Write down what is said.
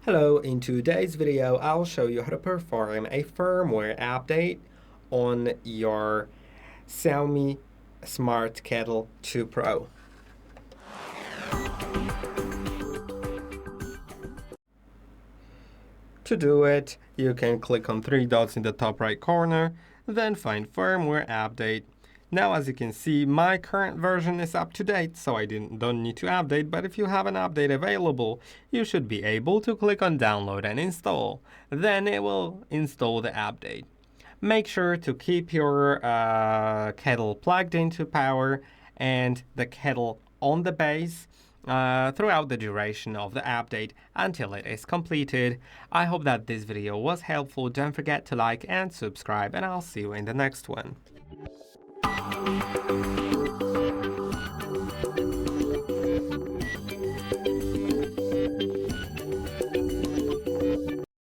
Hello, in today's video, I'll show you how to perform a firmware update on your XIAOMI Smart Kettle 2 Pro. To do it, you can click on three dots in the top right corner, then find Firmware Update. Now, as you can see, my current version is up to date, so I don't need to update, but if you have an update available, you should be able to click on Download and Install. Then it will install the update. Make sure to keep your kettle plugged into power and the kettle on the base throughout the duration of the update until it is completed. I hope that this video was helpful. Don't forget to like and subscribe, and I'll see you in the next one.